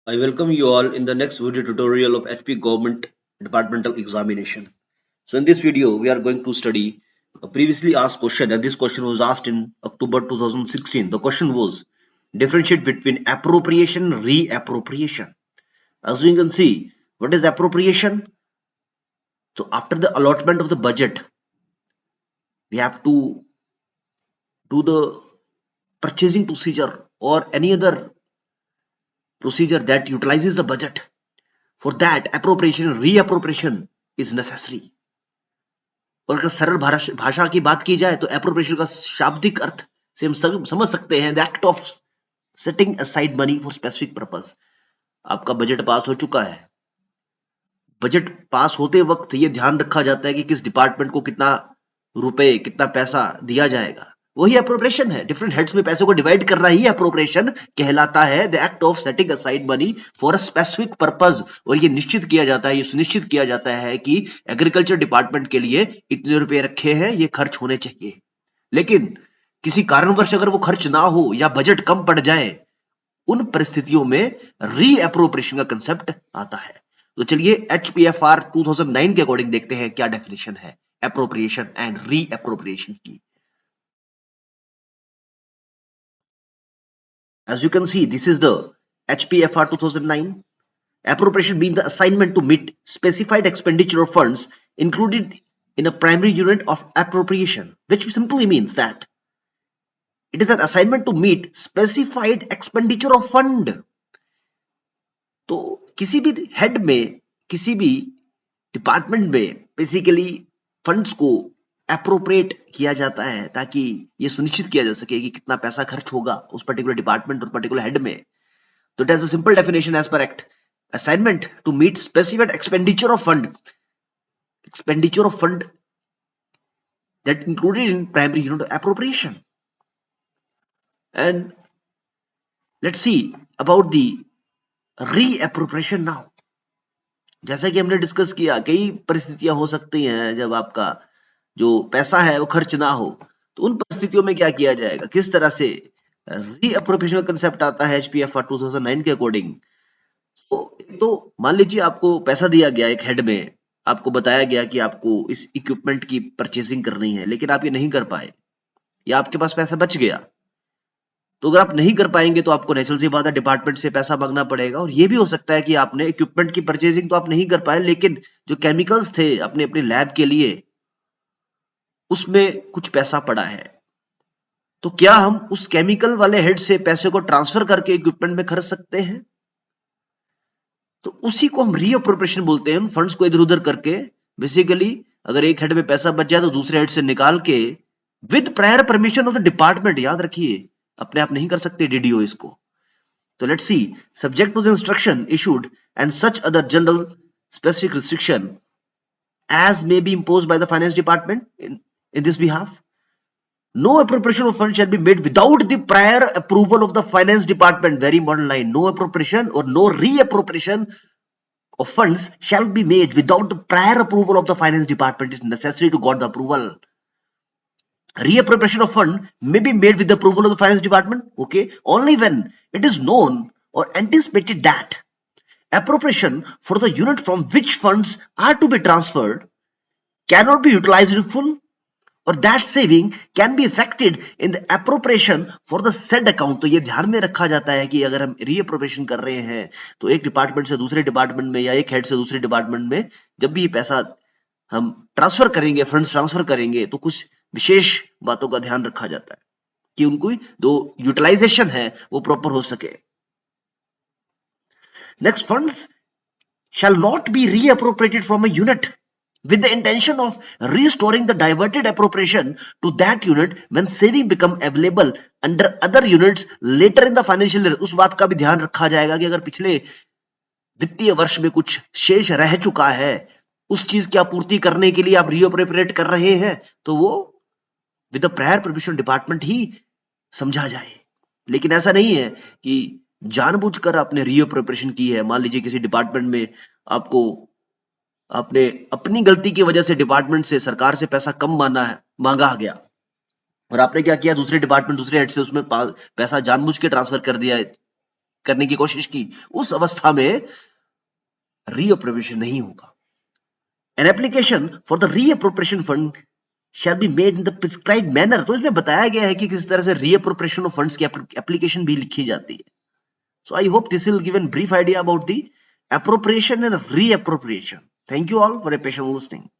I welcome you all in the next video tutorial of HP Government Departmental Examination. So in this video, we are going to study a previously asked question, and this question was asked in October 2016. The question was differentiate between appropriation and reappropriation. As you can see, what is appropriation? So after the allotment of the budget, we have to do the purchasing procedure or any other procedure that utilizes the budget. For that, appropriation and reappropriation is necessary. और अगर सरल भाषा की बात की जाए तो appropriation का शाब्दिक अर्थ से हम समझ सकते हैं the act of setting aside money for specific purpose. आपका बजट पास हो चुका है, बजट पास होते वक्त ये ध्यान रखा जाता है कि किस डिपार्टमेंट को कितना रुपए कितना पैसा दिया जाएगा, वही अप्रोप्रिएशन है। डिफरेंट हेड्स में पैसों को डिवाइड करना ही अप्रोप्रिएशन कहलाता है, the act of setting aside money for a specific purpose. और ये निश्चित किया जाता है, ये सुनिश्चित किया जाता है कि एग्रीकल्चर डिपार्टमेंट के लिए इतने रुपए रखे हैं, ये खर्च होने चाहिए। लेकिन किसी कारणवश अगर वो खर्च ना हो या बजट कम पड़ जाए, उन परिस्थितियों में रीअप्रोप्रिएशन का कंसेप्ट आता है। तो चलिए एचपीएफआर 2009 के अकॉर्डिंग देखते हैं क्या डेफिनेशन है एप्रोप्रिएशन एंड रीअप्रोप्रिएशन की। As you can see, this is the HPFR 2009. Appropriation being the assignment to meet specified expenditure of funds included in a primary unit of appropriation, which simply means that it is an assignment to meet specified expenditure of fund. तो किसी भी head में, किसी भी department में basically funds को appropriate किया जाता है ताकि ये सुनिश्चित किया जा सके कि कितना पैसा खर्च होगा उस पर्टिकुलर डिपार्टमेंट और पर्टिकुलर हेड में। तो it has a simple definition as per act, assignment to meet specified expenditure of fund that included in primary unit of appropriation. And let's see about the reappropriation now. जैसा कि हमने discuss किया, कई परिस्थितियां हो सकती हैं जब आपका जो पैसा है वो खर्च ना हो, तो उन परिस्थितियों में क्या किया जाएगा, किस तरह से रीअप्रोप्रिएशन का कंसेप्ट आता है एचपीएफआर 2009 के अकॉर्डिंग। तो मान लीजिए आपको पैसा दिया गया एक हेड में, आपको बताया गया कि आपको इस इक्विपमेंट की परचेसिंग करनी है, लेकिन आप ये नहीं कर पाए या आपके पास पैसा बच गया। तो अगर आप नहीं कर पाएंगे तो आपको नेचुरल सी बात है डिपार्टमेंट से पैसा मांगना पड़ेगा। और ये भी हो सकता है कि आपने इक्विपमेंट की परचेसिंग तो आप नहीं कर पाए, लेकिन जो केमिकल्स थे अपने अपने लैब के लिए उसमें कुछ पैसा पड़ा है। तो क्या हम उस केमिकल वाले हेड से पैसे को ट्रांसफर करके इक्विपमेंट में खर्च सकते हैं? तो उसी को हम रीअप्रोप्रिएशन बोलते हैं। फंड्स को इधर उधर करके बेसिकली अगर एक हेड में पैसा बच जाए तो दूसरे हेड से निकाल के with prior permission of the department, याद रखिए अपने आप नहीं कर सकते डीडीओ इसको। तो let's see, subject to the instruction issued and such other general specific restriction as may be imposed by the finance department in this behalf. No appropriation of funds shall be made without the prior approval of the finance department. Very important line. No appropriation or no reappropriation of funds shall be made without the prior approval of the finance department. It is necessary to got the approval. Reappropriation of fund may be made with the approval of the finance department, okay, only when it is known or anticipated that appropriation for the unit from which funds are to be transferred cannot be utilized in full, or that saving can be effected in the appropriation for the said account. तो ये ध्यान में रखा जाता है कि अगर हम रीअप्रोप्रिएशन कर रहे हैं तो एक डिपार्टमेंट से दूसरे डिपार्टमेंट में या एक हेड से दूसरे डिपार्टमेंट में जब भी ये पैसा हम ट्रांसफर करेंगे, फंड्स ट्रांसफर करेंगे, तो कुछ विशेष बातों का ध्यान रखा जाता है कि उनको जो यूटिलाइजेशन है वो प्रॉपर हो सके। Next, funds shall not be reappropriated from a unit with the intention of restoring the diverted appropriation to that unit when saving become available under other units later in the financial year. उस बात का भी ध्यान रखा जाएगा कि अगर पिछले वित्तीय वर्ष में कुछ शेष रह चुका है, उस चीज की आपूर्ति करने के लिए आप रीअप्रोप्रिएट कर रहे हैं तो वो with the prior permission department ही समझा जाए। लेकिन ऐसा नहीं है कि जानबूझकर आपने रीअप्रोप्रिएशन की है। मान लीजिए किसी डिपार्टमेंट में आपको आपने अपनी गलती की वजह से डिपार्टमेंट से, सरकार से पैसा कम मांगा गया और आपने क्या किया, दूसरे डिपार्टमेंट दूसरे हेड से उसमें पैसा जानबूझ के ट्रांसफर कर दिया करने की कोशिश की, उस अवस्था में रीअप्रोप्रिएशन नहीं होगा। An application for the reappropriation fund shall be made in the prescribed manner। तो इसमें बताया गया है कि किस तरह से reappropriation of funds की एप्लीकेशन भी लिखी जाती है। So I hope this will give a brief idea about the appropriation and reappropriation. Thank you all for your patient listening.